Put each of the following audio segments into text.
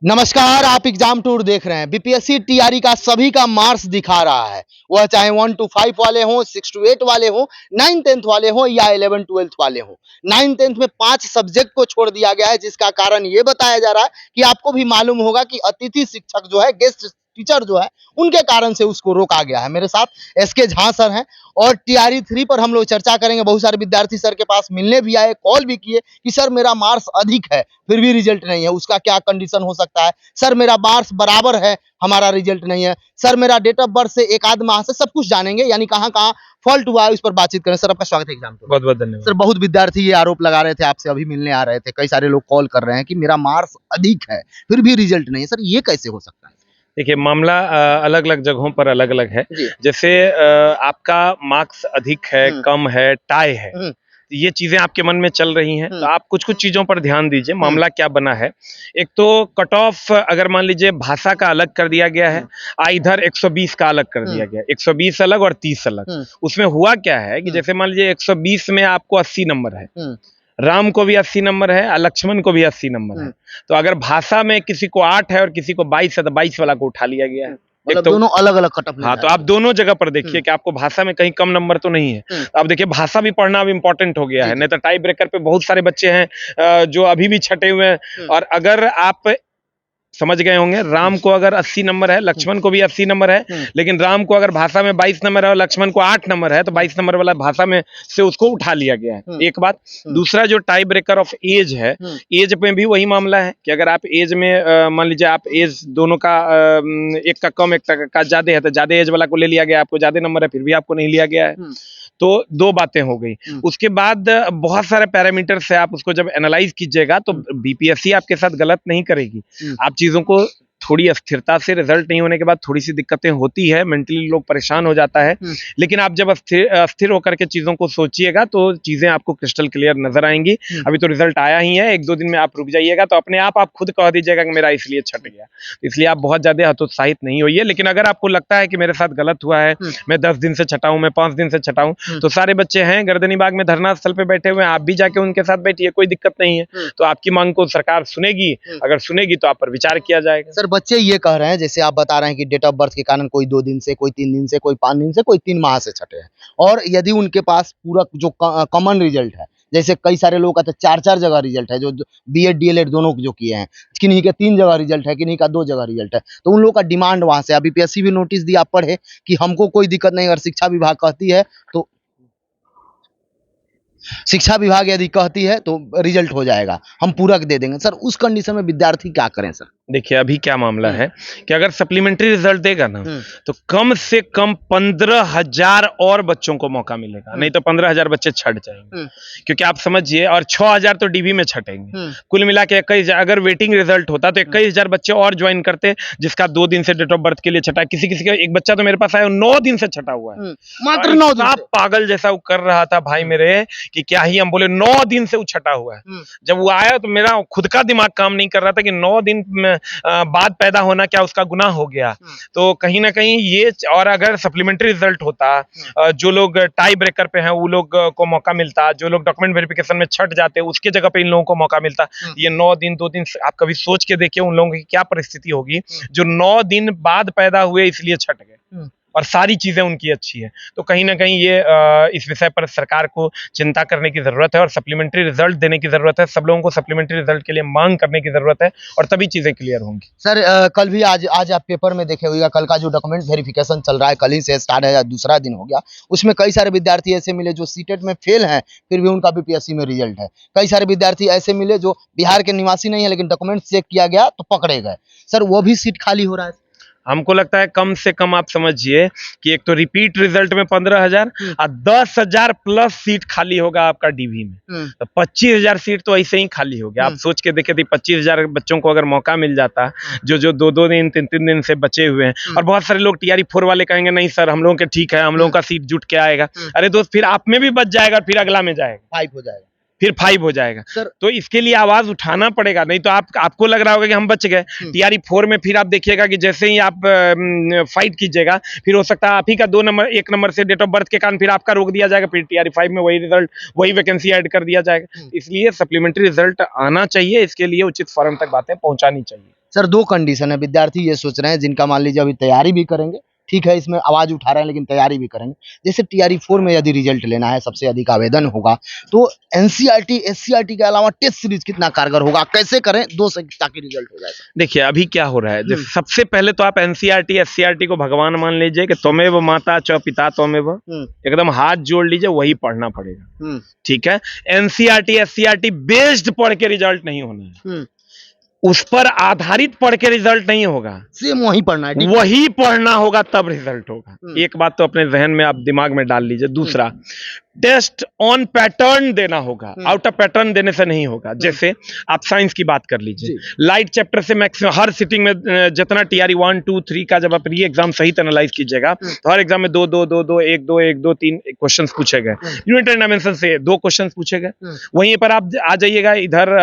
नमस्कार, आप exam tour देख रहे हैं। बीपीएससी टीआरई का सभी का मार्क्स दिखा रहा है, वह चाहे 1 to 5 वाले हों, 6 to 8 वाले हों, 9 10th वाले हों या 11 12th वाले हों। 9 10th में 5 सब्जेक्ट को छोड़ दिया गया है, जिसका कारण ये बताया जा रहा है कि आपको भी मालूम होगा कि अतिथि शिक्षक जो है, गेस्ट टीचर जो है, उनके कारण से उसको रोका गया है। मेरे साथ एसके झा सर हैं और टीआरई 3 पर हम लोग चर्चा करेंगे। बहुत सारे विद्यार्थी सर के पास मिलने भी आए, कॉल भी किए कि सर मेरा मार्क्स अधिक है, फिर भी रिजल्ट नहीं है, उसका क्या कंडीशन हो सकता है। सर मेरा मार्क्स बराबर है, हमारा रिजल्ट नहीं है। सर मेरा डेट ऑफ बर्थ से एक आध माह से सब कुछ जानेंगे, यानी कहाँ-कहाँ फॉल्ट हुआ है उस पर बातचीत करें। सर आपका स्वागत है एग्जाम में। बहुत बहुत धन्यवाद। सर बहुत विद्यार्थी ये आरोप लगा रहे थे, आपसे अभी मिलने आ रहे थे, कई सारे लोग कॉल कर रहे हैं कि मेरा मार्क्स अधिक है, फिर भी रिजल्ट नहीं है। सर ये कैसे हो सकता है? देखिए मामला अलग अलग जगहों पर अलग अलग है। जैसे आपका मार्क्स अधिक है, कम है, टाई है, ये चीजें आपके मन में चल रही हैं, तो आप कुछ कुछ चीजों पर ध्यान दीजिए। मामला क्या बना है, एक तो कट ऑफ अगर मान लीजिए भाषा का अलग कर दिया गया है, इधर 120 का अलग कर दिया गया, 120 अलग और 30 अलग। उसमें हुआ क्या है कि जैसे मान लीजिए 120 में आपको 80 नंबर है, राम को भी 80 नंबर है और लक्ष्मण को भी 80 नंबर है। तो अगर भाषा में किसी को 8 है और किसी को 22 है, तो 22 वाला को उठा लिया गया है। मतलब तो दोनों अलग अलग कट ऑफ। हाँ, तो आप दोनों जगह पर देखिए कि आपको भाषा में कहीं कम नंबर तो नहीं है। तो आप देखिए भाषा भी पढ़ना अब इम्पोर्टेंट हो गया है, नहीं तो टाई ब्रेकर पे बहुत सारे बच्चे हैं जो अभी भी छटे हुए हैं। और अगर आप समझ गए होंगे, राम को अगर 80 नंबर है, लक्ष्मण को भी 80 नंबर है, लेकिन राम को अगर भाषा में 22 नंबर है और लक्ष्मण को 8 नंबर है, तो 22 नंबर वाला भाषा में से उसको उठा लिया गया है। एक बात। दूसरा जो टाई ब्रेकर ऑफ एज है, एज में भी वही मामला है कि अगर आप एज में मान लीजिए आप एज दोनों का एक का कम एक का ज्यादा है, तो ज्यादा एज वाला को ले लिया गया, आपको ज्यादा नंबर है फिर भी आपको नहीं लिया गया है। तो दो बातें हो गई। उसके बाद बहुत सारे पैरामीटर से आप उसको जब एनालाइज कीजिएगा तो बीपीएससी आपके साथ गलत नहीं करेगी। आप चीजों को थोड़ी अस्थिरता से, रिजल्ट नहीं होने के बाद थोड़ी सी दिक्कतें होती है, मेंटली लोग परेशान हो जाता है, लेकिन आप जब अस्थिर होकर के चीजों को सोचिएगा तो चीजें आपको क्रिस्टल क्लियर नजर आएंगी। अभी तो रिजल्ट आया ही है, 1-2 दिन में आप रुक जाइएगा तो अपने आप खुद कह दीजिएगा कि मेरा इसलिए छट गया। इसलिए आप बहुत ज्यादा हतोत्साहित नहीं होइए। लेकिन अगर आपको लगता है कि मेरे साथ गलत हुआ है, मैं 10 दिन से छटा हूं, मैं 5 दिन से छटा हूं, तो सारे बच्चे हैं गर्दनी बाग में धरना स्थल पे बैठे हुए हैं, आप भी जाके उनके साथ बैठिए, कोई दिक्कत नहीं है। तो आपकी मांग को सरकार सुनेगी, अगर सुनेगी तो आप पर विचार किया जाएगा। सर बच्चे ये कह रहे हैं, जैसे आप बता रहे हैं कि डेट ऑफ बर्थ के कारण कोई 2 दिन से, कोई 3 दिन से, कोई 5 दिन से, कोई 3 माह से छटे हैं, और यदि उनके पास पूरा जो कॉमन रिजल्ट है, जैसे कई सारे लोग का तो 4-4 जगह रिजल्ट है, जो बीएड डीएलएड दोनों जो किए हैं, किन्हीं के 3 जगह रिजल्ट है, किन्हीं का 2 जगह रिजल्ट है, तो उन लोगों का डिमांड वहां से। अभी बीपीएससी भी नोटिस दिया, आप पढ़े कि हमको कोई दिक्कत नहीं, अगर शिक्षा विभाग कहती है तो शिक्षा विभाग यदि कहती है तो रिजल्ट हो जाएगा, हम पूरक दे देंगे। सर उस कंडीशन में विद्यार्थी क्या करें? सर देखिए अभी क्या मामला है कि अगर सप्लीमेंट्री रिजल्ट देगा ना तो कम से कम 15,000 और बच्चों को मौका मिलेगा, नहीं तो 15,000 बच्चे छट जाएंगे। क्योंकि आप समझिए, और 6,000 तो डीबी में छटेंगे। कुल मिला के 21,000, अगर वेटिंग रिजल्ट होता तो 21,000 बच्चे और ज्वाइन करते, जिसका 2 दिन से डेट ऑफ बर्थ के लिए छटा। किसी किसी का एक बच्चा तो मेरे पास आया 9 दिन से छटा हुआ है, मात्र 9 दिन। पागल जैसा वो कर रहा था भाई मेरे कि क्या ही हम बोले, 9 दिन से वो छटा हुआ है। जब वो आया तो मेरा खुद का दिमाग काम नहीं कर रहा था कि 9 दिन बाद पैदा होना क्या उसका गुनाह हो गया। तो कहीं ना कहीं ये, और अगर सप्लीमेंट्री रिजल्ट होता, जो लोग टाई ब्रेकर पे हैं वो लोग को मौका मिलता, जो लोग डॉक्यूमेंट वेरिफिकेशन में छट जाते उसके जगह पे इन लोगों को मौका मिलता। ये 9 दिन 2 दिन, आप कभी सोच के देखिए उन लोगों की क्या परिस्थिति होगी जो 9 दिन बाद पैदा हुए इसलिए छट गए और सारी चीजें उनकी अच्छी है। तो कहीं ना कहीं ये इस विषय पर सरकार को चिंता करने की जरूरत है और सप्लीमेंट्री रिजल्ट देने की जरूरत है। सब लोगों को सप्लीमेंट्री रिजल्ट के लिए मांग करने की जरूरत है और तभी चीजें क्लियर होंगी। सर कल भी आज आप पेपर में देखे होगा, कल का जो डॉक्यूमेंट वेरिफिकेशन चल रहा है, कल ही से स्टार्ट है, दूसरा दिन हो गया, उसमें कई सारे विद्यार्थी ऐसे मिले जो सीटेट में फेल हैं, फिर भी उनका बीपीएससी में रिजल्ट है। कई सारे विद्यार्थी ऐसे मिले जो बिहार के निवासी नहीं है, लेकिन डॉक्यूमेंट चेक किया गया तो पकड़े गए। सर वो भी सीट खाली हो रहा है। हमको लगता है कम से कम आप समझिए कि एक तो रिपीट रिजल्ट में 15,000 और 10,000 प्लस सीट खाली होगा आपका डीवी में, तो 25,000 सीट तो ऐसे ही खाली हो गया। आप सोच के देखे थे 25,000 बच्चों को अगर मौका मिल जाता, जो 2-2 दिन 3-3 दिन से बचे हुए हैं। और बहुत सारे लोग टीआरई 4 वाले कहेंगे नहीं सर हम लोगों के ठीक है, हम लोगों का सीट जुट के आएगा। अरे दोस्त फिर आप में भी बच जाएगा, फिर अगला में जाएगा, 5 हो जाएगा। फिर 5 हो जाएगा। सर तो इसके लिए आवाज उठाना पड़ेगा, नहीं तो आपको लग रहा होगा कि हम बच गए। टीआरई 4 में फिर आप देखिएगा कि जैसे ही आप फाइट कीजिएगा, फिर हो सकता है आप ही का 1 नंबर से डेट ऑफ बर्थ के कारण फिर आपका रोक दिया जाएगा, फिर टीआरई 5 में वही रिजल्ट, वही वैकेंसी ऐड कर दिया जाएगा। इसलिए सप्लीमेंट्री रिजल्ट आना चाहिए, इसके लिए उचित फॉर्म तक बातें पहुंचानी चाहिए। सर 2 कंडीशन है, विद्यार्थी ये सोच रहे हैं जिनका मान लीजिए अभी तैयारी भी करेंगे, ठीक है इसमें आवाज उठा रहे हैं लेकिन तैयारी भी करेंगे। जैसे टीआरई 4 में यदि रिजल्ट लेना है, सबसे अधिक आवेदन होगा, तो एनसीईआरटी एससीईआरटी के अलावा टेस्ट सीरीज कितना कारगर होगा, कैसे करें 2 से ताकि रिजल्ट हो जाए? देखिए अभी क्या हो रहा है, जैसे सबसे पहले तो आप एनसीईआरटी एससीईआरटी को भगवान मान लीजिए कि त्वमेव माता च पिता त्वमेव, एकदम हाथ जोड़ लीजिए, वही पढ़ना पड़ेगा। ठीक है, एनसीईआरटी एससीईआरटी बेस्ड पढ़ के रिजल्ट नहीं होना है, उस पर आधारित पढ़ के रिजल्ट नहीं होगा, सेम वही पढ़ना है, वही पढ़ना होगा तब रिजल्ट होगा। एक बात तो अपने जहन में आप दिमाग में डाल लीजिए। दूसरा, टेस्ट ऑन पैटर्न देना होगा, आउट ऑफ पैटर्न देने से नहीं होगा। जैसे आप साइंस की बात कर लीजिए, लाइट चैप्टर से मैक्सिमम हर सिटिंग में जितना टीआरई 1 2 3 का जब आप री एग्जाम सहित एनालाइज कीजिएगा तो हर एग्जाम में 2 2 2 2 1 2 1 2 3 क्वेश्चन पूछे गए, यूनिट एंड डायमेंशन से 2 क्वेश्चन पूछे गए। वहीं पर आप आ जाइएगा इधर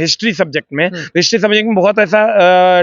हिस्ट्री सब्जेक्ट में, हिस्ट्री सब्जेक्ट में बहुत ऐसा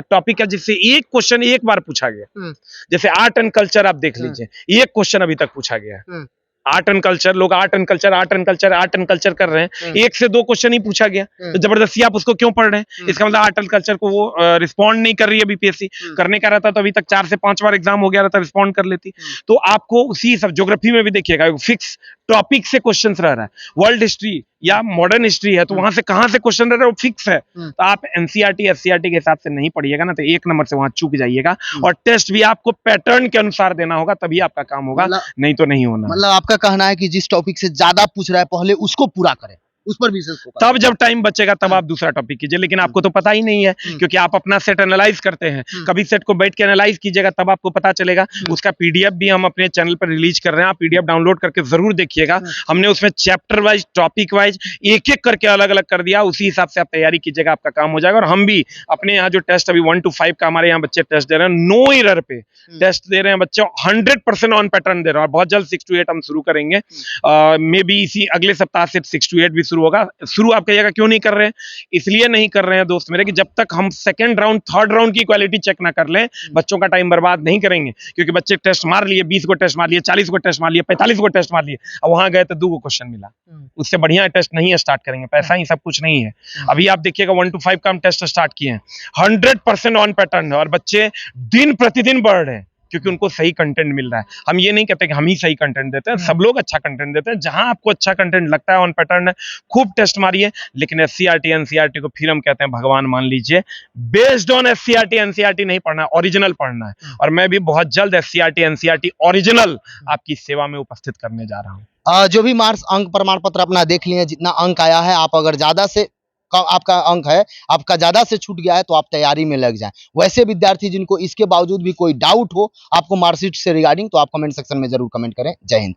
टॉपिक है जिससे एक क्वेश्चन एक बार पूछा गया। जैसे आर्ट एंड कल्चर आप देख लीजिए, एक क्वेश्चन अभी तक पूछा गया। आर्ट एंड कल्चर, लोग आर्ट एंड कल्चर कर रहे हैं, 1 से 2 क्वेश्चन ही पूछा गया, तो जबरदस्ती आप उसको क्यों पढ़ रहे हैं? इसका मतलब आर्ट एंड कल्चर को वो रिस्पॉन्ड नहीं कर रही है बीपीएससी। करने का रहता तो अभी तक 4 से 5 बार एग्जाम हो गया रहता, रिस्पॉन्ड कर लेती। तो आपको उसी सब ज्योग्राफी में भी देखिएगा फिक्स टॉपिक से क्वेश्चन रह रहा है, वर्ल्ड हिस्ट्री या मॉडर्न हिस्ट्री है तो वहां से कहां से क्वेश्चन रह रहा है वो फिक्स है। तो आप एनसीईआरटी एससीईआरटी के हिसाब से नहीं पढ़िएगा ना, तो 1 नंबर से वहां चूक जाइएगा। और टेस्ट भी आपको पैटर्न के अनुसार देना होगा, तभी आपका काम होगा, नहीं तो नहीं होना। मतलब आपका कहना है कि जिस टॉपिक से ज्यादा पूछ रहा है पहले उसको पूरा करें, उस पर विशेष फोकस, तब जब टाइम बचेगा तब आप दूसरा टॉपिक कीजिए। लेकिन आपको तो पता ही नहीं है, क्योंकि आप अपना सेट एनालाइज करते हैं। कभी सेट को बैठ के एनालाइज कीजिएगा तब आपको पता चलेगा। उसका पीडीएफ भी हम अपने चैनल पर रिलीज कर रहे हैं, आप पीडीएफ डाउनलोड करके जरूर देखिएगा। हमने उसमें चैप्टर वाइज, टॉपिक वाइज एक एक करके अलग अलग कर दिया, उसी हिसाब से आप तैयारी कीजिएगा, आपका काम हो जाएगा। और हम भी अपने यहाँ जो टेस्ट अभी 1 to 5 का हमारे यहाँ बच्चे टेस्ट दे रहे हैं, नो एरर पे टेस्ट दे रहे हैं बच्चे, 100% ऑन पैटर्न दे रहे हैं। और बहुत जल्द 6 to 8 हम शुरू करेंगे, मे बी इसी अगले सप्ताह से 6 to 8 भी शुरू होगा। शुरू आप कहिएगा क्यों नहीं कर रहे हैं? इसलिए नहीं कर रहे हैं दोस्त मेरे कि जब तक हम सेकंड राउंड थर्ड राउंड की क्वालिटी चेक ना कर लें, बच्चों का टाइम बर्बाद नहीं करेंगे। क्योंकि बच्चे टेस्ट मार लिए, 20 को टेस्ट मार लिए, 40 को टेस्ट मार लिए, 45 को टेस्ट मार लिए, अब वहां गए तो 2 क्वेश्चन मिला, उससे बढ़िया टेस्ट नहीं स्टार्ट करेंगे। पैसा ही सब कुछ नहीं है। अभी आप देखिएगा 1 to 5 का हम टेस्ट स्टार्ट किए हैं, 100% ऑन पैटर्न है और बच्चे दिन प्रतिदिन बढ़ रहे हैं क्योंकि उनको सही कंटेंट मिल रहा है। हम ये नहीं कहते कि हम ही सही कंटेंट देते हैं, सब लोग अच्छा कंटेंट देते हैं। जहां आपको अच्छा कंटेंट लगता है, ऑन पैटर्न है, खूब टेस्ट मारिए। लेकिन एससीईआरटी एनसीईआरटी को फिर हम कहते हैं भगवान मान लीजिए, बेस्ड ऑन एससीईआरटी एनसीईआरटी नहीं पढ़ना है, ओरिजिनल पढ़ना है। और मैं भी बहुत जल्द एससीईआरटी एनसीईआरटी ओरिजिनल आपकी सेवा में उपस्थित करने जा रहा हूँ। जो भी मार्क्स अंक प्रमाण पत्र अपना देख लिए, जितना अंक आया है, आप अगर ज्यादा से आपका अंक है, आपका ज्यादा से छूट गया है तो आप तैयारी में लग जाएं। वैसे विद्यार्थी जिनको इसके बावजूद भी कोई डाउट हो आपको मार्कशीट से रिगार्डिंग, तो आप कमेंट सेक्शन में जरूर कमेंट करें। जय हिंद।